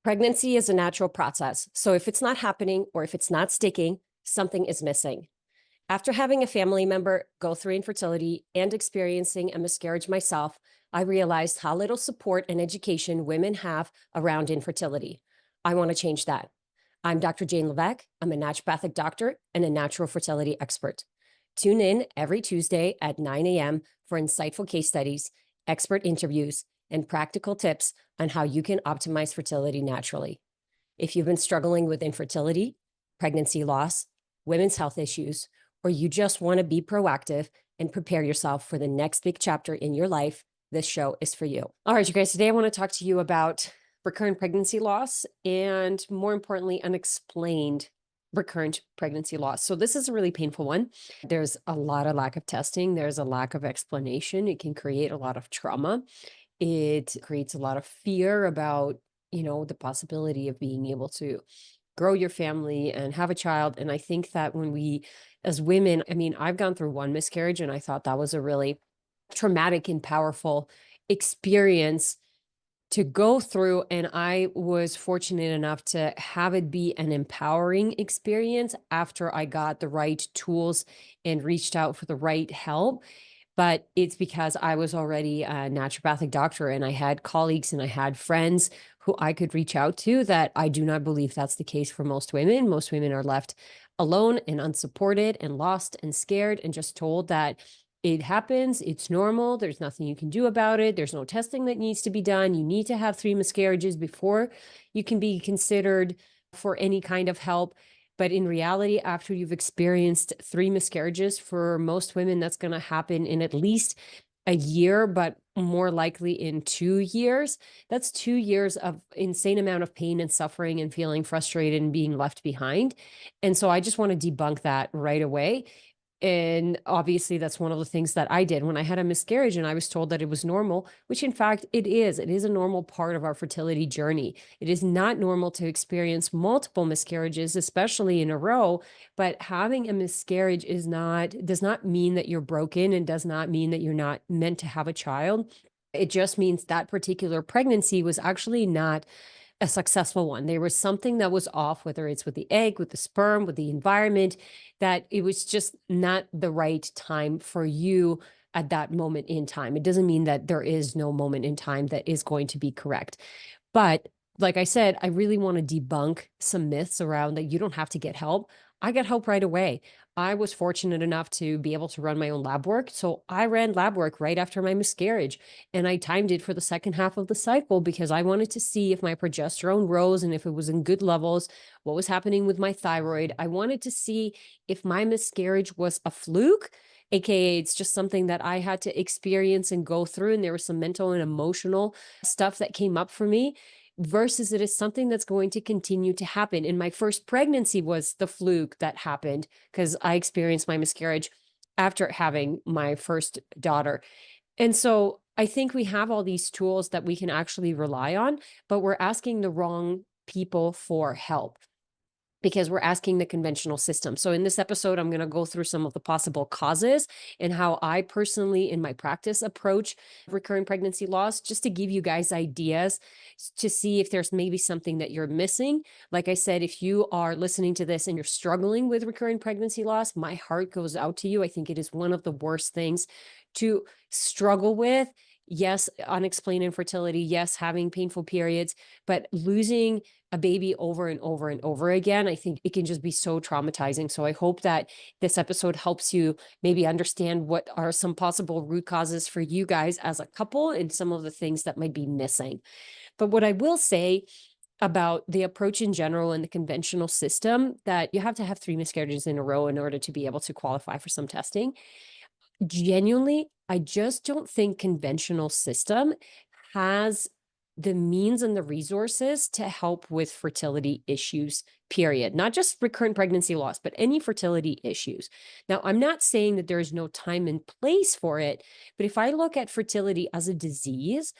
Pregnancy is a natural process. So if it's not happening or if it's not sticking, something is missing. After having a family member go through infertility and experiencing a miscarriage myself, I realized how little support and education women have around infertility. I want to change that. I'm Dr. Jane Levesque. I'm a naturopathic doctor and a natural fertility expert. Tune in every Tuesday at 9 a.m. for insightful case studies, expert interviews, and practical tips on how you can optimize fertility naturally. If you've been struggling with infertility, pregnancy loss, women's health issues, or you just want to be proactive and prepare yourself for the next big chapter in your life, this show is for you. All right, you guys, today I want to talk to you about recurrent pregnancy loss and, more importantly, unexplained recurrent pregnancy loss. So this is a really painful one. There's a lot of lack of testing. There's a lack of explanation. It can create a lot of trauma. It creates a lot of fear about, the possibility of being able to grow your family and have a child. And I think that when we, as women, I've gone through one miscarriage and I thought that was a really traumatic and powerful experience to go through. And I was fortunate enough to have it be an empowering experience after I got the right tools and reached out for the right help. But it's because I was already a naturopathic doctor and I had colleagues and I had friends who I could reach out to. That I do not believe that's the case for most women. Most women are left alone and unsupported and lost and scared and just told that it happens, it's normal, there's nothing you can do about it, there's no testing that needs to be done, you need to have 3 miscarriages before you can be considered for any kind of help. But in reality, after you've experienced 3 miscarriages, for most women, that's going to happen in at least a year, but more likely in 2 years. That's 2 years of insane amount of pain and suffering and feeling frustrated and being left behind. And so I just want to debunk that right away. And obviously, that's one of the things that I did when I had a miscarriage and I was told that it was normal, which in fact it is. It is a normal part of our fertility journey. It is not normal to experience multiple miscarriages, especially in a row, but having a miscarriage does not mean that you're broken and does not mean that you're not meant to have a child. It just means that particular pregnancy was actually not a successful one. There was something that was off, whether it's with the egg, with the sperm, with the environment, that it was just not the right time for you at that moment in time. It doesn't mean that there is no moment in time that is going to be correct. But like I said, I really want to debunk some myths around that you don't have to get help. I got help right away. I was fortunate enough to be able to run my own lab work. So I ran lab work right after my miscarriage and I timed it for the second half of the cycle because I wanted to see if my progesterone rose and if it was in good levels, what was happening with my thyroid. I wanted to see if my miscarriage was a fluke, AKA it's just something that I had to experience and go through. And there was some mental and emotional stuff that came up for me versus it is something that's going to continue to happen. And my first pregnancy was the fluke that happened because I experienced my miscarriage after having my first daughter. And so I think we have all these tools that we can actually rely on, but we're asking the wrong people for help because we're asking the conventional system. So in this episode, I'm going to go through some of the possible causes and how I personally in my practice approach recurrent pregnancy loss, just to give you guys ideas to see if there's maybe something that you're missing. Like I said, if you are listening to this and you're struggling with recurrent pregnancy loss, my heart goes out to you. I think it is one of the worst things to struggle with. Yes, unexplained infertility. Yes, having painful periods, but losing a baby over and over and over again, I think it can just be so traumatizing. So I hope that this episode helps you maybe understand what are some possible root causes for you guys as a couple and some of the things that might be missing. But what I will say about the approach in general and the conventional system, that you have to have 3 miscarriages in a row in order to be able to qualify for some testing. Genuinely, I just don't think conventional system has the means and the resources to help with fertility issues, period. Not just recurrent pregnancy loss, but any fertility issues. Now, I'm not saying that there is no time and place for it, but if I look at fertility as a disease,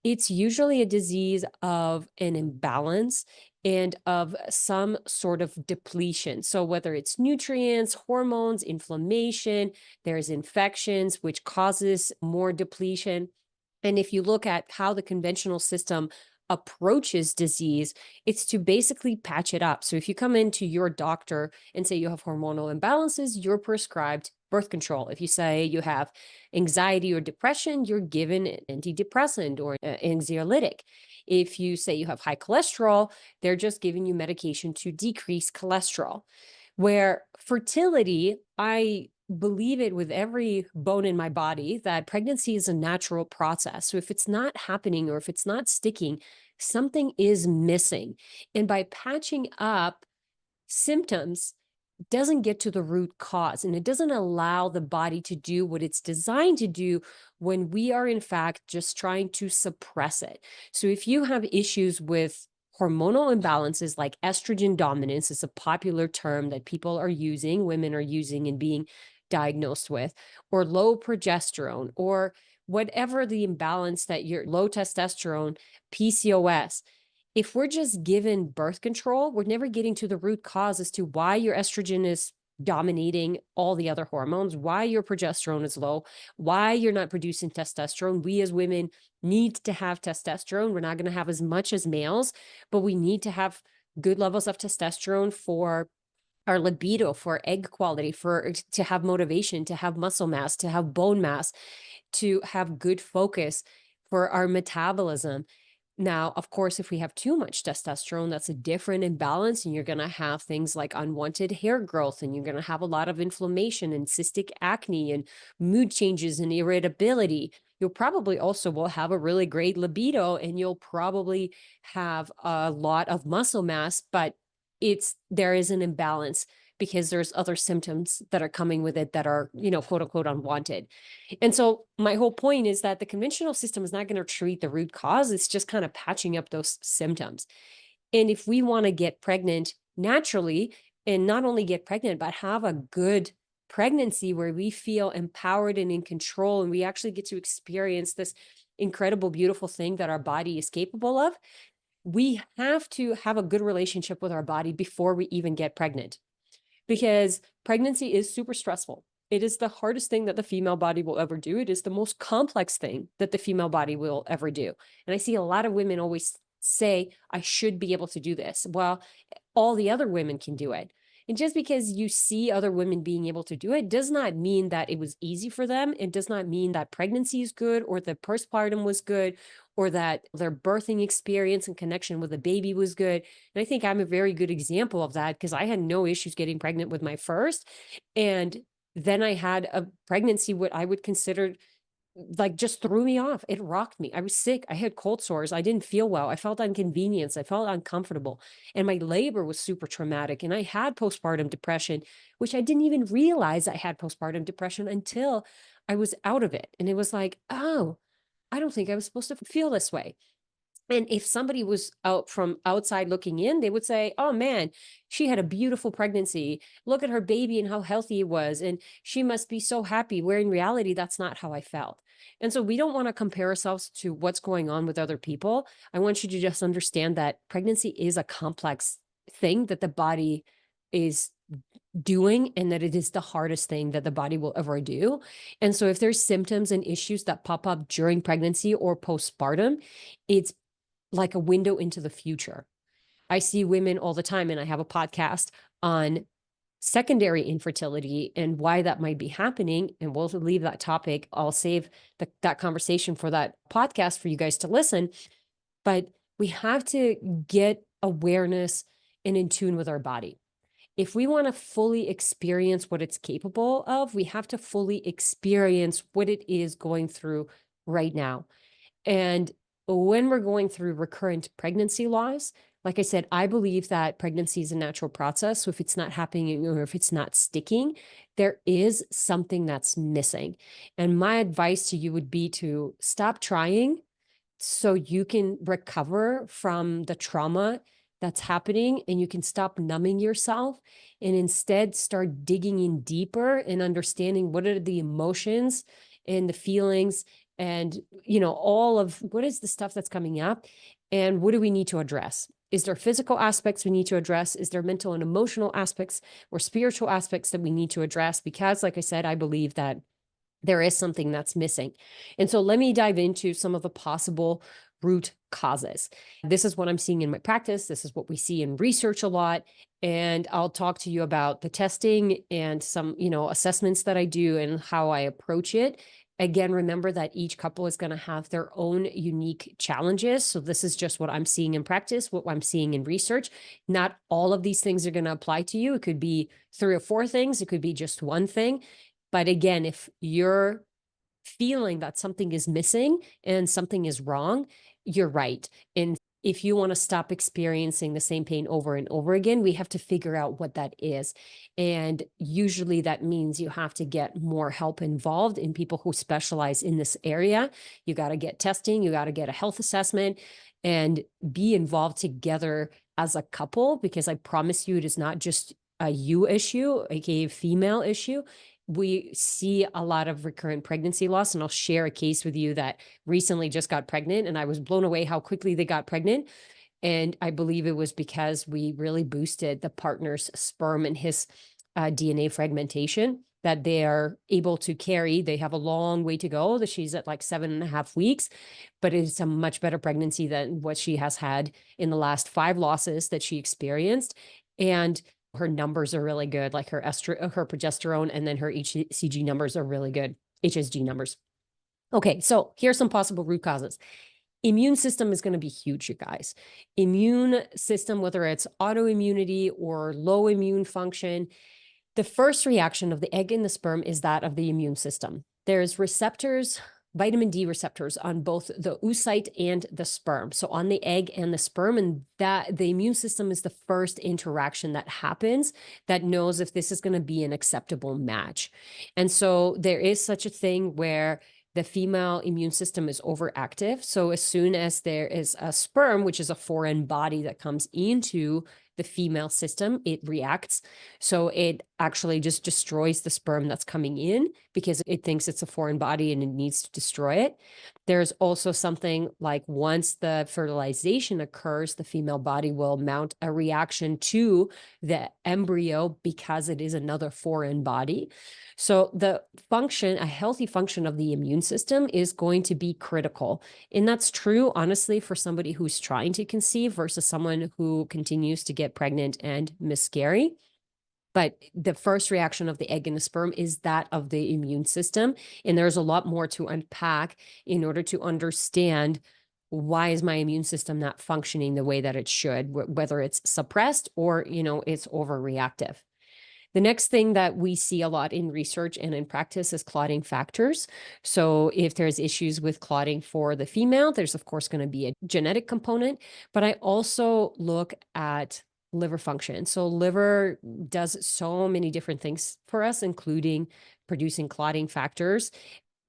it's usually a disease of an imbalance and of some sort of depletion. So whether it's nutrients, hormones, inflammation, there's infections, which causes more depletion. And if you look at how the conventional system approaches disease, it's to basically patch it up. So if you come into your doctor and say you have hormonal imbalances, you're prescribed birth control. If you say you have anxiety or depression, you're given an antidepressant or anxiolytic. If you say you have high cholesterol, they're just giving you medication to decrease cholesterol. Where fertility, I believe it with every bone in my body that pregnancy is a natural process. So if it's not happening or if it's not sticking, something is missing. And by patching up symptoms, doesn't get to the root cause, and it doesn't allow the body to do what it's designed to do when we are in fact just trying to suppress it. So if you have issues with hormonal imbalances, like estrogen dominance is a popular term that people are using, women are using and being diagnosed with, or low progesterone, or whatever the imbalance that you're low testosterone, PCOS, if we're just given birth control, we're never getting to the root cause as to why your estrogen is dominating all the other hormones, why your progesterone is low, why you're not producing testosterone. We as women need to have testosterone. We're not going to have as much as males, but we need to have good levels of testosterone for our libido, for egg quality, for to have motivation, to have muscle mass, to have bone mass, to have good focus, for our metabolism. Now, of course, if we have too much testosterone, that's a different imbalance, and you're going to have things like unwanted hair growth, and you're going to have a lot of inflammation and cystic acne and mood changes and irritability. You'll probably also will have a really great libido, and you'll probably have a lot of muscle mass, but there is an imbalance because there's other symptoms that are coming with it that are, quote unquote, unwanted. And so my whole point is that the conventional system is not going to treat the root cause. It's just kind of patching up those symptoms. And if we want to get pregnant naturally, and not only get pregnant, but have a good pregnancy where we feel empowered and in control, and we actually get to experience this incredible, beautiful thing that our body is capable of, we have to have a good relationship with our body before we even get pregnant. Because pregnancy is super stressful. It is the hardest thing that the female body will ever do. It is the most complex thing that the female body will ever do. And I see a lot of women always say, I should be able to do this. Well, all the other women can do it. And just because you see other women being able to do it does not mean that it was easy for them. It does not mean that pregnancy is good, or the postpartum was good, or that their birthing experience and connection with a baby was good. And I think I'm a very good example of that, because I had no issues getting pregnant with my first. And then I had a pregnancy, what I would consider like just threw me off. It rocked me. I was sick. I had cold sores. I didn't feel well. I felt inconvenienced. I felt uncomfortable. And my labor was super traumatic. And I had postpartum depression, which I didn't even realize I had postpartum depression until I was out of it. And it was like, oh, I don't think I was supposed to feel this way. And if somebody was out from outside looking in, they would say, oh man, she had a beautiful pregnancy. Look at her baby and how healthy it was. And she must be so happy, where in reality, that's not how I felt. And so we don't want to compare ourselves to what's going on with other people. I want you to just understand that pregnancy is a complex thing that the body is doing, and that it is the hardest thing that the body will ever do. And so if there's symptoms and issues that pop up during pregnancy or postpartum, it's like a window into the future. I see women all the time, and I have a podcast on secondary infertility and why that might be happening. And we'll leave that topic. I'll save that conversation for that podcast for you guys to listen. But we have to get awareness and in tune with our body. If we want to fully experience what it's capable of, we have to fully experience what it is going through right now. And when we're going through recurrent pregnancy loss, like I said, I believe that pregnancy is a natural process. So if it's not happening, or if it's not sticking, there is something that's missing. And my advice to you would be to stop trying so you can recover from the trauma that's happening, and you can stop numbing yourself and instead start digging in deeper and understanding what are the emotions and the feelings, and all of what is the stuff that's coming up, and what do we need to address. Is there physical aspects we need to address? Is there mental and emotional aspects or spiritual aspects that we need to address? Because like I said, I believe that there is something that's missing. And so let me dive into some of the possible root causes. This is what I'm seeing in my practice. This is what we see in research a lot. And I'll talk to you about the testing and some, assessments that I do and how I approach it. Again, remember that each couple is going to have their own unique challenges. So this is just what I'm seeing in practice, what I'm seeing in research. Not all of these things are going to apply to you. It could be 3 or 4 things. It could be just one thing. But again, if you're feeling that something is missing and something is wrong, you're right. And if you want to stop experiencing the same pain over and over again, we have to figure out what that is. And usually that means you have to get more help involved in people who specialize in this area. You got to get testing, you got to get a health assessment and be involved together as a couple, because I promise you, it is not just a you issue, aka female issue. We see a lot of recurrent pregnancy loss, and I'll share a case with you that recently just got pregnant, and I was blown away how quickly they got pregnant. And I believe it was because we really boosted the partner's sperm and his DNA fragmentation that they are able to carry. They have a long way to go. She's at like 7.5 weeks, but it's a much better pregnancy than what she has had in the last 5 losses that she experienced. And her numbers are really good, like her progesterone, and then her HCG numbers are really good, HSG numbers. Okay, so here's some possible root causes. Immune system is going to be huge, you guys. Immune system, whether it's autoimmunity or low immune function, the first reaction of the egg and the sperm is that of the immune system. There's receptors, vitamin D receptors on both the oocyte and the sperm. So on the egg and the sperm, and that the immune system is the first interaction that happens that knows if this is going to be an acceptable match. And so there is such a thing where the female immune system is overactive. So as soon as there is a sperm, which is a foreign body that comes into the female system, it reacts. So it actually just destroys the sperm that's coming in because it thinks it's a foreign body and it needs to destroy it. There's also something like once the fertilization occurs, the female body will mount a reaction to the embryo because it is another foreign body. So the function, a healthy function of the immune system is going to be critical. And that's true, honestly, for somebody who's trying to conceive versus someone who continues to get pregnant and miscarry. But the first reaction of the egg and the sperm is that of the immune system. And there's a lot more to unpack in order to understand why is my immune system not functioning the way that it should, whether it's suppressed or, it's overreactive. The next thing that we see a lot in research and in practice is clotting factors. So if there's issues with clotting for the female, there's of course going to be a genetic component, but I also look at liver function. So liver does so many different things for us, including producing clotting factors.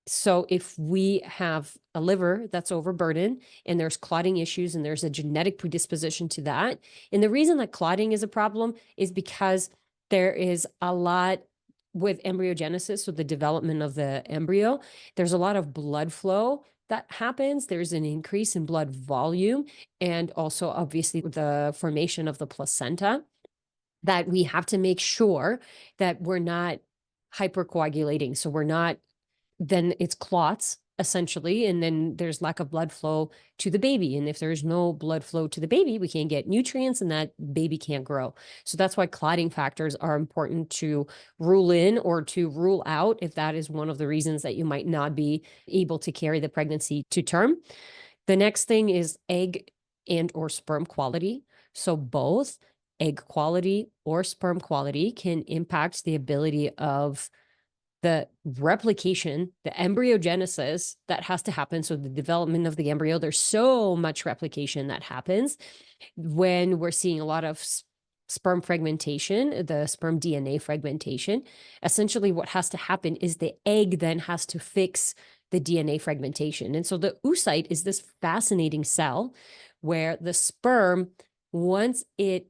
So if we have a liver that's overburdened and there's clotting issues and there's a genetic predisposition to that, and the reason that clotting is a problem is because there is a lot with embryogenesis, so the development of the embryo, there's a lot of blood flow that happens. There's an increase in blood volume and also obviously the formation of the placenta that we have to make sure that we're not hypercoagulating. So we're not, then it's clots essentially, and then there's lack of blood flow to the baby. And if there's no blood flow to the baby, we can't get nutrients and that baby can't grow. So that's why clotting factors are important to rule in or to rule out if that is one of the reasons that you might not be able to carry the pregnancy to term. The next thing is egg and or sperm quality. So both egg quality or sperm quality can impact the ability of the replication, the embryogenesis that has to happen. So the development of the embryo, there's so much replication that happens when we're seeing a lot of sperm fragmentation, the sperm DNA fragmentation. Essentially what has to happen is the egg then has to fix the DNA fragmentation. And so the oocyte is this fascinating cell where the sperm, once it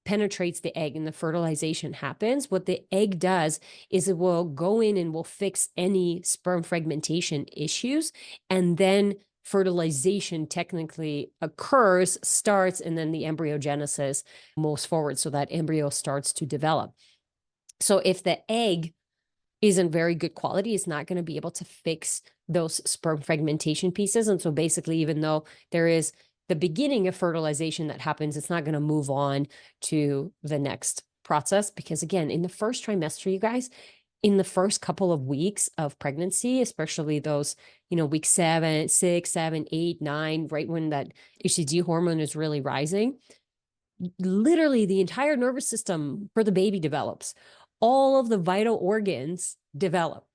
penetrates the egg and the fertilization happens, what the egg does is it will go in and will fix any sperm fragmentation issues. And then fertilization technically occurs, starts, and then the embryogenesis moves forward. So that embryo starts to develop. So if the egg isn't very good quality, it's not going to be able to fix those sperm fragmentation pieces. And so basically, even though there is the beginning of fertilization that happens, it's not going to move on to the next process. Because again, in the first trimester, you guys, in the first couple of weeks of pregnancy, especially those, week 7, 6, 7, 8, 9, right when that HCG hormone is really rising, literally the entire nervous system for the baby develops. All of the vital organs develop.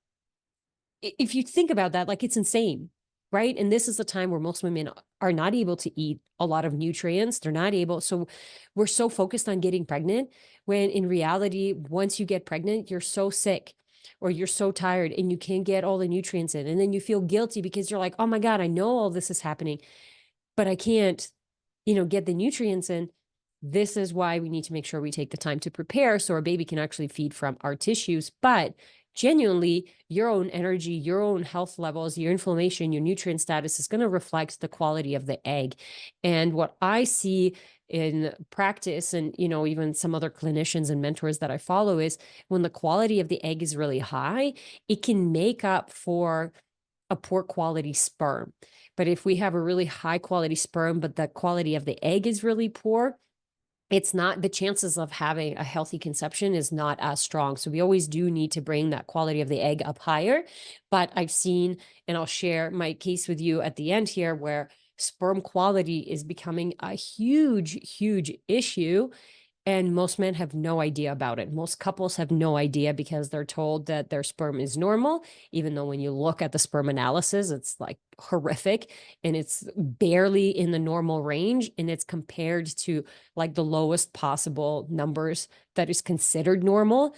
If you think about that, like, it's insane, right? And this is the time where most women are not able to eat a lot of nutrients. They're not able. So we're so focused on getting pregnant when in reality, once you get pregnant, you're so sick or you're so tired and you can't get all the nutrients in. And then you feel guilty because you're like, oh my God, I know all this is happening, but I can't, get the nutrients in. This is why we need to make sure we take the time to prepare so our baby can actually feed from our tissues. But genuinely, your own energy, your own health levels, your inflammation, your nutrient status is going to reflect the quality of the egg. And what I see in practice, and even some other clinicians and mentors that I follow, is when the quality of the egg is really high, it can make up for a poor quality sperm. But if we have a really high quality sperm, but the quality of the egg is really poor, it's not, the chances of having a healthy conception is not as strong. So we always do need to bring that quality of the egg up higher. But I've seen, and I'll share my case with you at the end here, where sperm quality is becoming a huge, huge issue. And most men have no idea about it. Most couples have no idea because they're told that their sperm is normal, even though when you look at the sperm analysis, it's like horrific and it's barely in the normal range. And it's compared to like the lowest possible numbers that is considered normal.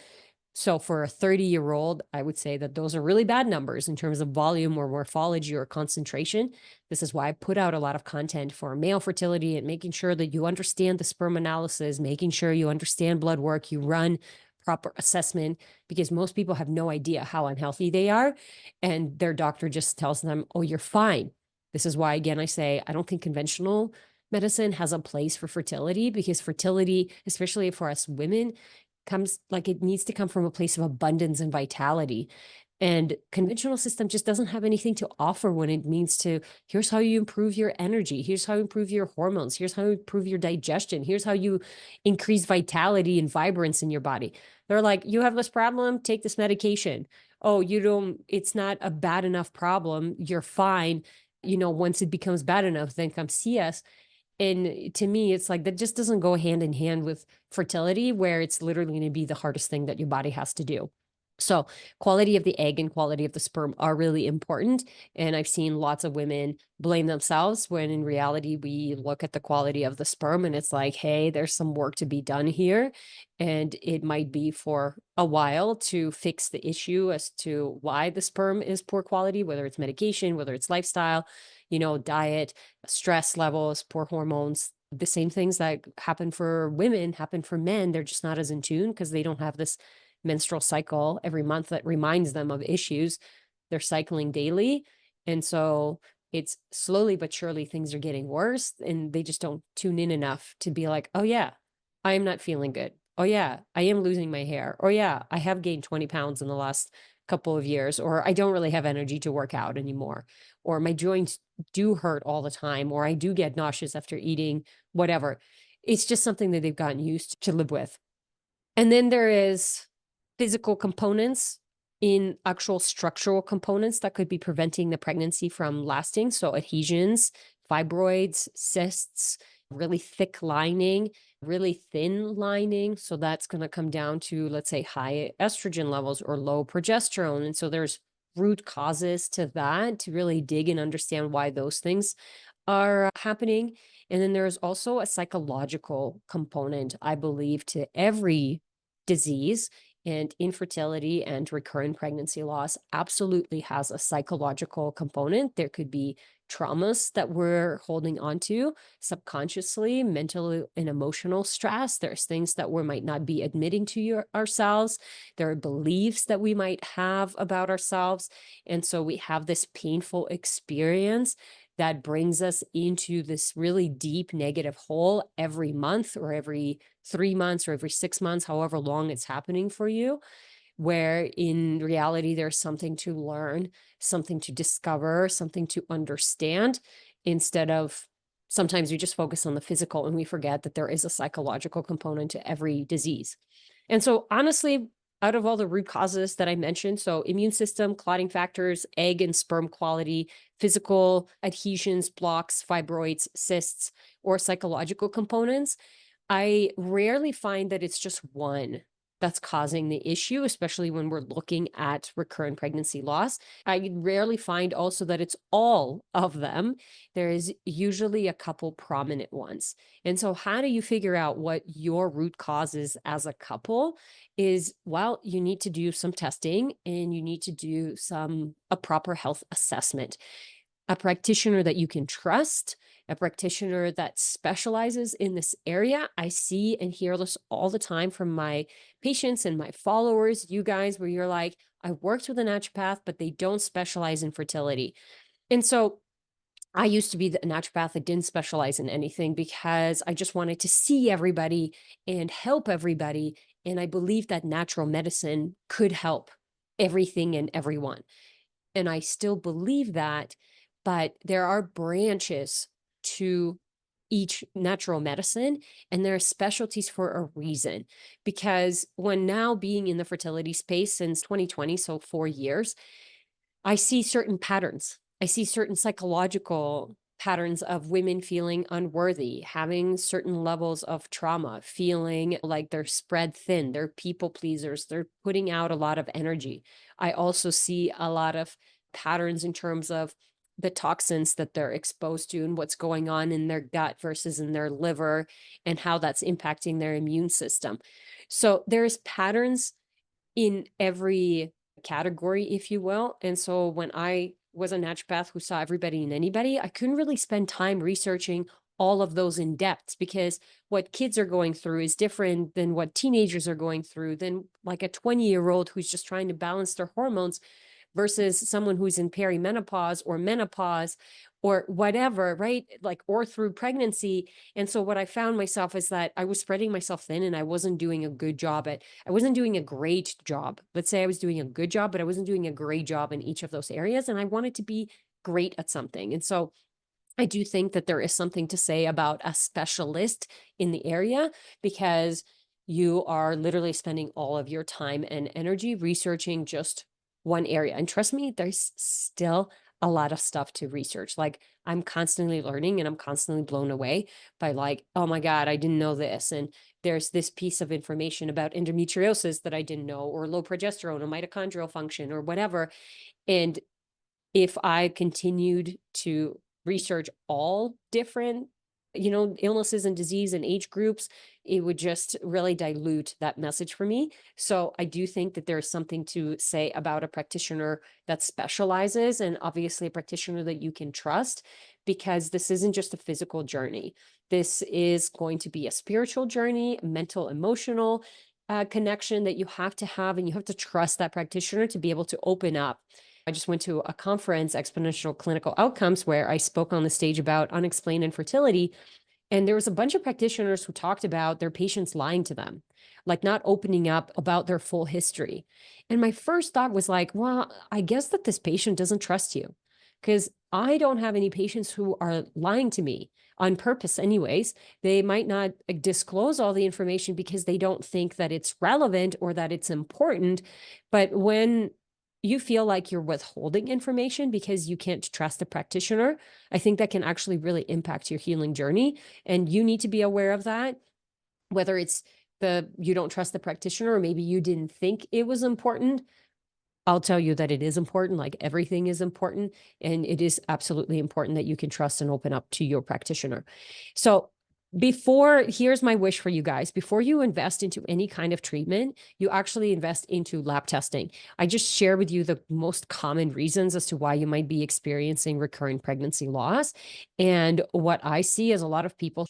So for a 30-year-old, I would say that those are really bad numbers in terms of volume or morphology or concentration. This is why I put out a lot of content for male fertility and making sure that you understand the sperm analysis, making sure you understand blood work, you run proper assessment, because most people have no idea how unhealthy they are. And their doctor just tells them, oh, you're fine. This is why, again, I say, I don't think conventional medicine has a place for fertility, because fertility, especially for us women, comes like, it needs to come from a place of abundance and vitality. And conventional system just doesn't have anything to offer when it means to, here's how you improve your energy. Here's how you improve your hormones. Here's how you improve your digestion. Here's how you increase vitality and vibrance in your body. They're like, you have this problem, take this medication. Oh, it's not a bad enough problem. You're fine. Once it becomes bad enough, then come see us. And to me, it's like that just doesn't go hand in hand with fertility, where it's literally going to be the hardest thing that your body has to do. So quality of the egg and quality of the sperm are really important. And I've seen lots of women blame themselves when in reality, we look at the quality of the sperm and it's like, hey, there's some work to be done here. And it might be for a while to fix the issue as to why the sperm is poor quality, whether it's medication, whether it's lifestyle, diet, stress levels, poor hormones. The same things that happen for women happen for men. They're just not as in tune because they don't have this menstrual cycle every month that reminds them of issues. They're cycling daily. And so it's slowly but surely things are getting worse, and they just don't tune in enough to be like, oh yeah, I am not feeling good. Oh yeah, I am losing my hair. Or yeah, I have gained 20 pounds in the last couple of years, or I don't really have energy to work out anymore, or my joints do hurt all the time, or I do get nauseous after eating whatever. It's just something that they've gotten used to live with. And then there is physical components in actual structural components that could be preventing the pregnancy from lasting. So adhesions, fibroids, cysts, really thick lining, really thin lining. So that's going to come down to, let's say, high estrogen levels or low progesterone. And so there's root causes to that, to really dig and understand why those things are happening. And then there's also a psychological component, I believe, to every disease. And infertility and recurrent pregnancy loss absolutely has a psychological component. There could be traumas that we're holding on to subconsciously, mental and emotional stress. There's things that we might not be admitting to ourselves. There are beliefs that we might have about ourselves. And so we have this painful experience that brings us into this really deep negative hole every month or every 3 months or every 6 months, however long it's happening for you. where in reality, there's something to learn, something to discover, something to understand, instead of sometimes we just focus on the physical and we forget that there is a psychological component to every disease. And so honestly, out of all the root causes that I mentioned, so immune system, clotting factors, egg and sperm quality, physical adhesions, blocks, fibroids, cysts, or psychological components, I rarely find that it's just one that's causing the issue, especially when we're looking at recurrent pregnancy loss. I rarely find also that it's all of them. There is usually a couple prominent ones. And so, how do you figure out what your root cause is as a couple? Is, well, you need to do some testing and you need to do a proper health assessment. A practitioner that you can trust, a practitioner that specializes in this area. I see and hear this all the time from my patients and my followers, you guys, where you're like, I worked with a naturopath, but they don't specialize in fertility. And so I used to be the naturopath that didn't specialize in anything because I just wanted to see everybody and help everybody. And I believed that natural medicine could help everything and everyone. And I still believe that, but there are branches to each natural medicine, and there are specialties for a reason. Because when now being in the fertility space since 2020, so 4 years, I see certain patterns. I see certain psychological patterns of women feeling unworthy, having certain levels of trauma, feeling like they're spread thin, they're people pleasers, they're putting out a lot of energy. I also see a lot of patterns in terms of the toxins that they're exposed to and what's going on in their gut versus in their liver and how that's impacting their immune system. So there's patterns in every category, if you will. And so when I was a naturopath who saw everybody and anybody, I couldn't really spend time researching all of those in depth because what kids are going through is different than what teenagers are going through, than like a 20-year-old who's just trying to balance their hormones versus someone who's in perimenopause or menopause or whatever, right? Like, or through pregnancy. And so what I found myself is that I was spreading myself thin and I wasn't doing a good job I wasn't doing a great job. Let's say I was doing a good job, but I wasn't doing a great job in each of those areas. And I wanted to be great at something. And so I do think that there is something to say about a specialist in the area because you are literally spending all of your time and energy researching just one area. And trust me, there's still a lot of stuff to research. Like, I'm constantly learning and I'm constantly blown away by, like, oh my God, I didn't know this. And there's this piece of information about endometriosis that I didn't know, or low progesterone or mitochondrial function or whatever. And if I continued to research all different, illnesses and disease and age groups, it would just really dilute that message for me. So I do think that there's something to say about a practitioner that specializes, and obviously a practitioner that you can trust, because this isn't just a physical journey. This is going to be a spiritual journey, mental, emotional connection that you have to have, and you have to trust that practitioner to be able to open up. I just went to a conference, Exponential Clinical Outcomes, where I spoke on the stage about unexplained infertility. And there was a bunch of practitioners who talked about their patients lying to them, like not opening up about their full history. And my first thought was like, well, I guess that this patient doesn't trust you, because I don't have any patients who are lying to me on purpose anyways. They might not disclose all the information because they don't think that it's relevant or that it's important. But when you feel like you're withholding information because you can't trust a practitioner, I think that can actually really impact your healing journey. And you need to be aware of that, whether it's you don't trust the practitioner, or maybe you didn't think it was important. I'll tell you that it is important, like everything is important. And it is absolutely important that you can trust and open up to your practitioner. So here's my wish for you guys: before you invest into any kind of treatment, you actually invest into lab testing. I just share with you the most common reasons as to why you might be experiencing recurrent pregnancy loss. And what I see is a lot of people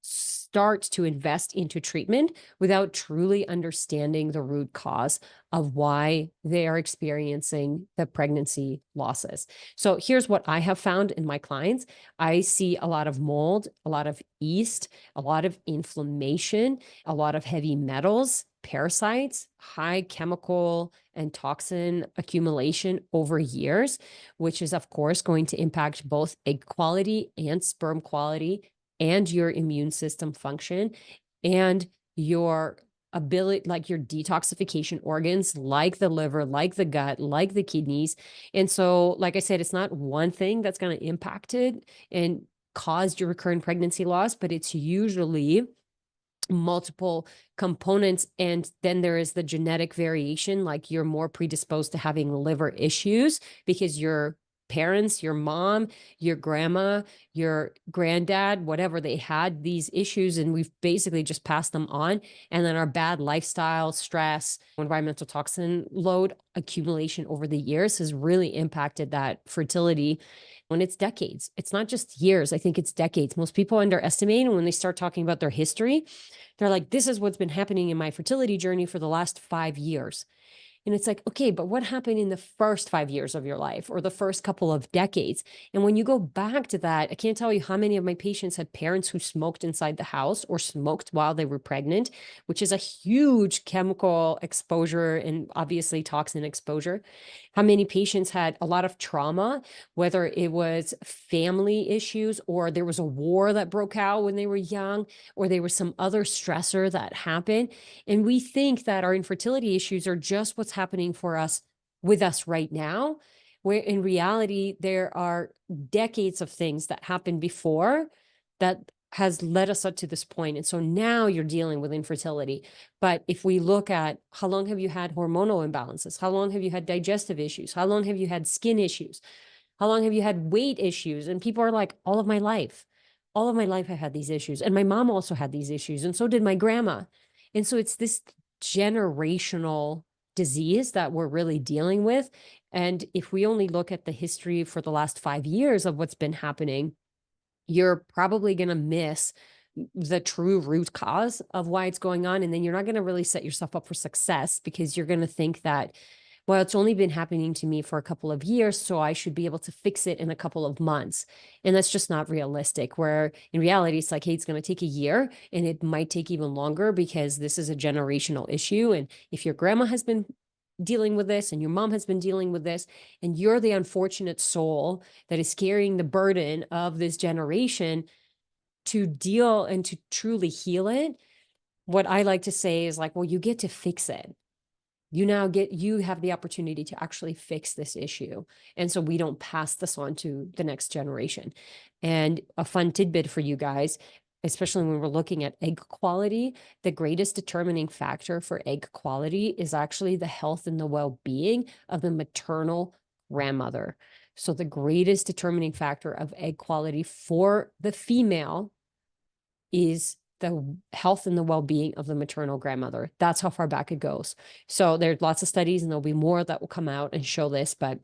start to invest into treatment without truly understanding the root cause of why they are experiencing the pregnancy losses. So here's what I have found in my clients. I see a lot of mold, a lot of yeast, a lot of inflammation, a lot of heavy metals parasites, high chemical and toxin accumulation over years, which is, of course, going to impact both egg quality and sperm quality and your immune system function and your ability, like your detoxification organs, like the liver, like the gut, like the kidneys. And so, like I said, it's not one thing that's going to impact it and cause your recurrent pregnancy loss, but it's usually multiple components. And then there is the genetic variation, like you're more predisposed to having liver issues because your parents, your mom, your grandma, your granddad, whatever, they had these issues and we've basically just passed them on. And then our bad lifestyle, stress, environmental toxin load accumulation over the years has really impacted that fertility. When it's decades, it's not just years. I think it's decades. Most people underestimate, and when they start talking about their history, they're like, this is what's been happening in my fertility journey for the last 5 years. And it's like, okay, but what happened in the first 5 years of your life or the first couple of decades? And when you go back to that, I can't tell you how many of my patients had parents who smoked inside the house or smoked while they were pregnant, which is a huge chemical exposure and obviously toxin exposure. How many patients had a lot of trauma, whether it was family issues or there was a war that broke out when they were young, or there was some other stressor that happened. And we think that our infertility issues are just what's happening for us with us right now, where in reality, there are decades of things that happened before that has led us up to this point. And so now you're dealing with infertility. But if we look at how long have you had hormonal imbalances? How long have you had digestive issues? How long have you had skin issues? How long have you had weight issues? And people are like, all of my life. All of my life, I had these issues. And my mom also had these issues. And so did my grandma. And so it's this generational disease that we're really dealing with. And if we only look at the history for the last 5 years of what's been happening, you're probably going to miss the true root cause of why it's going on. And then you're not going to really set yourself up for success because you're going to think that, well, it's only been happening to me for a couple of years, so I should be able to fix it in a couple of months. And that's just not realistic, where in reality, it's like, hey, it's going to take a year and it might take even longer because this is a generational issue. And if your grandma has been dealing with this and your mom has been dealing with this, and you're the unfortunate soul that is carrying the burden of this generation to deal and to truly heal it, what I like to say is like, well, you get to fix it. You have the opportunity to actually fix this issue. And so we don't pass this on to the next generation. And a fun tidbit for you guys, especially when we're looking at egg quality, the greatest determining factor for egg quality is actually the health and the well-being of the maternal grandmother. So the greatest determining factor of egg quality for the female is the health and the well-being of the maternal grandmother. That's how far back it goes. So there's lots of studies and there'll be more that will come out and show this, but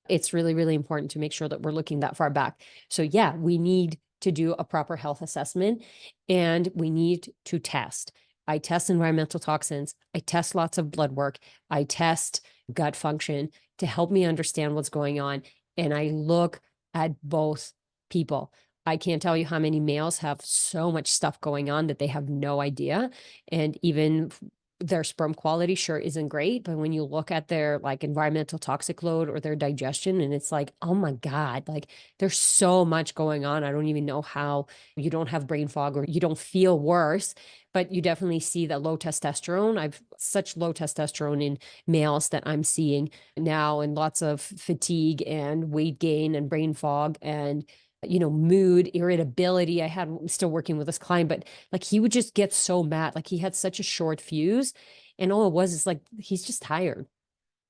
it's really, really important to make sure that we're looking that far back. So yeah, we need to do a proper health assessment and we need to test. I test environmental toxins. I test lots of blood work. I test gut function to help me understand what's going on. And I look at both people. I can't tell you how many males have so much stuff going on that they have no idea. And even their sperm quality sure isn't great, but when you look at their like environmental toxic load or their digestion, and it's like, oh my God, like there's so much going on. I don't even know how you don't have brain fog or you don't feel worse, but you definitely see that low testosterone. I've such low testosterone in males that I'm seeing now, and lots of fatigue and weight gain and brain fog and mood, irritability. I'm still working with this client, but like he would just get so mad. Like he had such a short fuse. And all it was is like, he's just tired.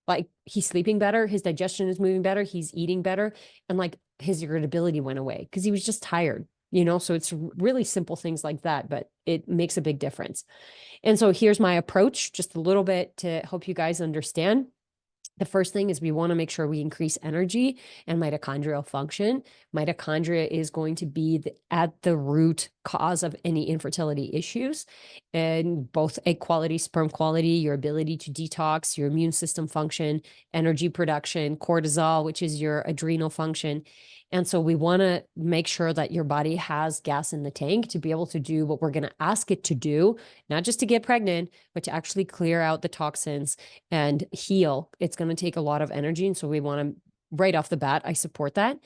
Like he's sleeping better. His digestion is moving better. He's eating better. And like his irritability went away because he was just tired, So it's really simple things like that, but it makes a big difference. And so here's my approach, just a little bit to help you guys understand. The first thing is we want to make sure we increase energy and mitochondrial function. Mitochondria is going to be at the root cause of any infertility issues. And both egg quality, sperm quality, your ability to detox, your immune system function, energy production, cortisol, which is your adrenal function. And so we want to make sure that your body has gas in the tank to be able to do what we're going to ask it to do, not just to get pregnant, but to actually clear out the toxins and heal. It's going to take a lot of energy. And so we want to, right off the bat, I support that.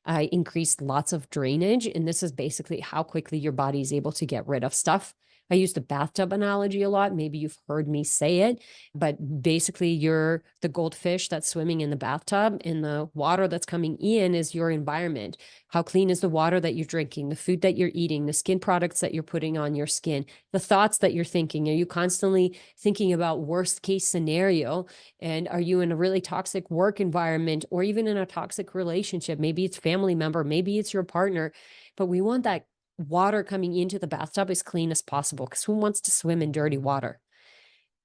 I increased lots of drainage. And this is basically how quickly your body is able to get rid of stuff. I use the bathtub analogy a lot. Maybe you've heard me say it, but basically you're the goldfish that's swimming in the bathtub, and the water that's coming in is your environment. How clean is the water that you're drinking, the food that you're eating, the skin products that you're putting on your skin, the thoughts that you're thinking? Are you constantly thinking about worst case scenario? And are you in a really toxic work environment, or even in a toxic relationship? Maybe it's family member, maybe it's your partner, but we want that water coming into the bathtub as clean as possible, because who wants to swim in dirty water?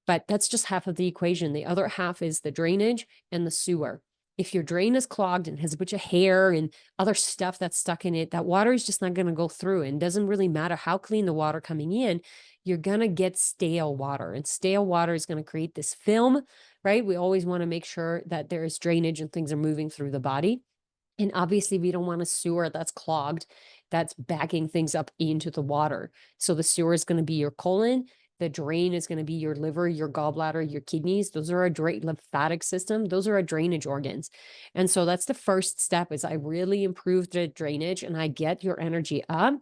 But that's just half of the equation. The other half is the drainage and the sewer. If your drain is clogged and has a bunch of hair and other stuff that's stuck in it, that water is just not going to go through. And it doesn't really matter how clean the water coming in, you're going to get stale water. And stale water is going to create this film, right? We always want to make sure that there is drainage and things are moving through the body. And obviously, we don't want a sewer that's clogged, that's backing things up into the water. So the sewer is going to be your colon. The drain is going to be your liver, your gallbladder, your kidneys. Those are our lymphatic system. Those are our drainage organs. And so that's the first step, is I really improve the drainage and I get your energy up,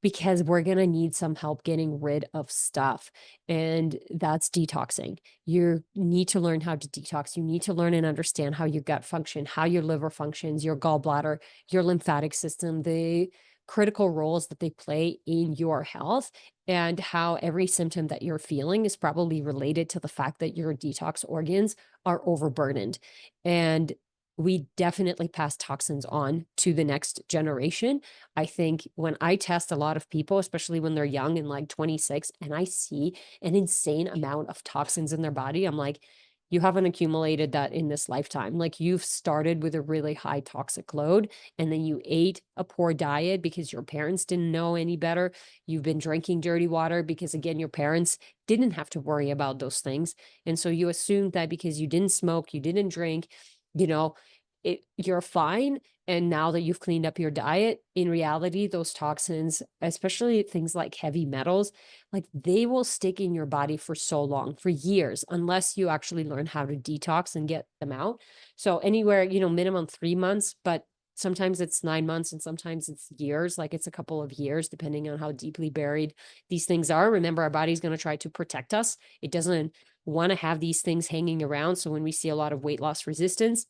because we're going to need some help getting rid of stuff. And that's detoxing. You need to learn how to detox. You need to learn and understand how your gut function, how your liver functions, your gallbladder, your lymphatic system, the critical roles that they play in your health, and how every symptom that you're feeling is probably related to the fact that your detox organs are overburdened. And we definitely pass toxins on to the next generation. I think when I test a lot of people, especially when they're young and like 26, and I see an insane amount of toxins in their body, I'm like, you haven't accumulated that in this lifetime. Like, you've started with a really high toxic load, and then you ate a poor diet because your parents didn't know any better. You've been drinking dirty water because, again, your parents didn't have to worry about those things. And so you assumed that because you didn't smoke, you didn't drink, you're fine. And now that you've cleaned up your diet, in reality, those toxins, especially things like heavy metals, like, they will stick in your body for so long, for years, unless you actually learn how to detox and get them out. So anywhere, minimum 3 months, but sometimes it's 9 months and sometimes it's years. Like, it's a couple of years, depending on how deeply buried these things are. Remember, our body's going to try to protect us. It doesn't want to have these things hanging around. So when we see a lot of weight loss resistance,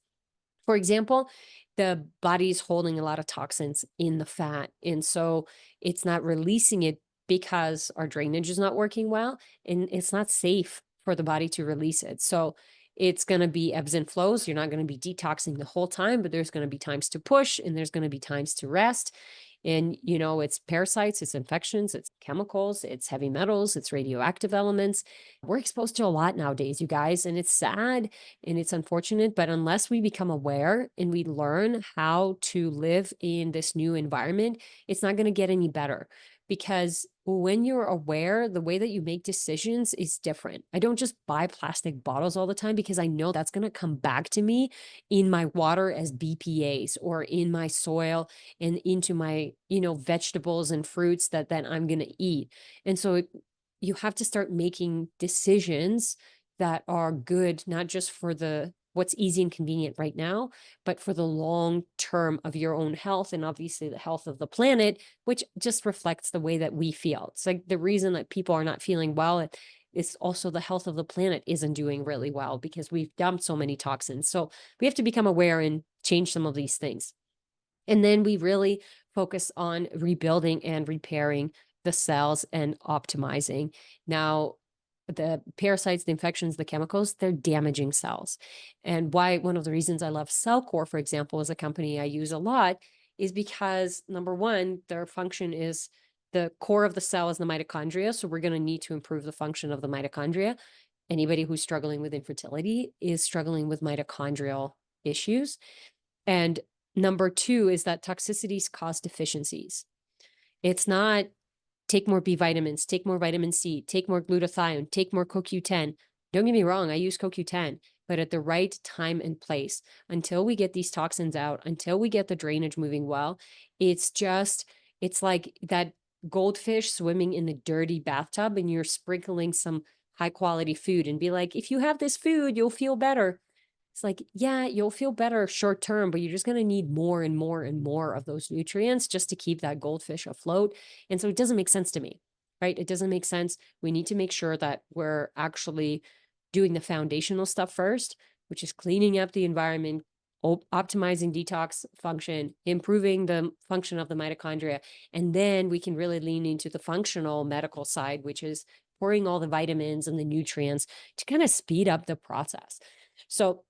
for example, the body's holding a lot of toxins in the fat. And so it's not releasing it because our drainage is not working well, and it's not safe for the body to release it. So it's going to be ebbs and flows. You're not going to be detoxing the whole time, but there's going to be times to push and there's going to be times to rest. And, it's parasites, it's infections, it's chemicals, it's heavy metals, it's radioactive elements. We're exposed to a lot nowadays, you guys, and it's sad and it's unfortunate. But unless we become aware and we learn how to live in this new environment, it's not going to get any better. Because when you're aware, the way that you make decisions is different. I don't just buy plastic bottles all the time, because I know that's going to come back to me in my water as BPAs, or in my soil and into my, vegetables and fruits that then I'm going to eat. And so you have to start making decisions that are good, not just for what's easy and convenient right now, but for the long term of your own health, and obviously the health of the planet, which just reflects the way that we feel. It's like the reason that people are not feeling well is also the health of the planet isn't doing really well, because we've dumped so many toxins. So we have to become aware and change some of these things. And then we really focus on rebuilding and repairing the cells and optimizing. Now, the parasites, the infections, the chemicals, they're damaging cells. And one of the reasons I love Cellcore, for example, is a company I use a lot, is because, number one, their function is, the core of the cell is the mitochondria. So we're going to need to improve the function of the mitochondria. Anybody who's struggling with infertility is struggling with mitochondrial issues. And number two is that toxicities cause deficiencies. It's not take more B vitamins, take more vitamin C, take more glutathione, take more CoQ10. Don't get me wrong, I use CoQ10, but at the right time and place. Until we get these toxins out, until we get the drainage moving well, it's like that goldfish swimming in the dirty bathtub and you're sprinkling some high quality food and be like, if you have this food, you'll feel better. It's like, yeah, you'll feel better short term, but you're just going to need more and more and more of those nutrients just to keep that goldfish afloat. And so it doesn't make sense to me, right? It doesn't make sense. We need to make sure that we're actually doing the foundational stuff first, which is cleaning up the environment, optimizing detox function, improving the function of the mitochondria. And then we can really lean into the functional medical side, which is pouring all the vitamins and the nutrients to kind of speed up the process. So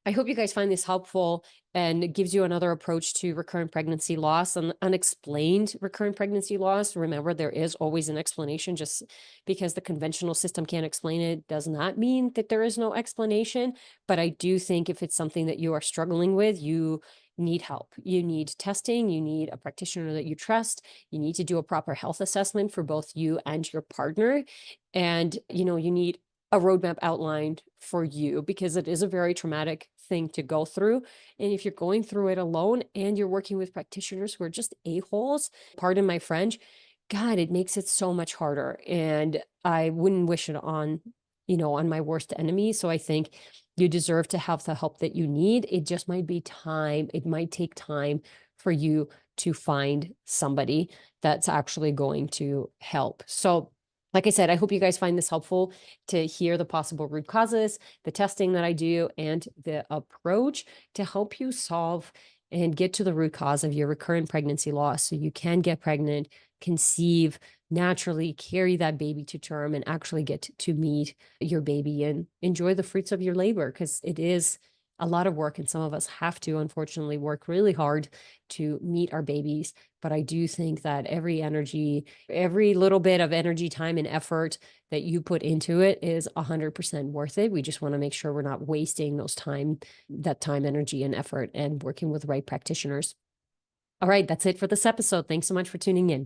I hope you guys find this helpful, and it gives you another approach to recurrent pregnancy loss and unexplained recurrent pregnancy loss. Remember, there is always an explanation. Just because the conventional system can't explain it does not mean that there is no explanation. But I do think if it's something that you are struggling with, you need help. You need testing. You need a practitioner that you trust. You need to do a proper health assessment for both you and your partner. And, you need a roadmap outlined for you, because it is a very traumatic thing to go through. And if you're going through it alone and you're working with practitioners who are just a-holes, pardon my French, God, it makes it so much harder. And I wouldn't wish it on my worst enemy. So I think you deserve to have the help that you need. It just might be time. It might take time for you to find somebody that's actually going to help. So like I said, I hope you guys find this helpful to hear the possible root causes, the testing that I do, and the approach to help you solve and get to the root cause of your recurrent pregnancy loss so you can get pregnant, conceive naturally, carry that baby to term, and actually get to meet your baby and enjoy the fruits of your labor, because it is a lot of work, and some of us have to, unfortunately, work really hard to meet our babies. But I do think that every little bit of energy, time, and effort that you put into it is 100% worth it. We just want to make sure we're not wasting that time, energy, and effort, and working with the right practitioners. All right, that's it for this episode. Thanks so much for tuning in.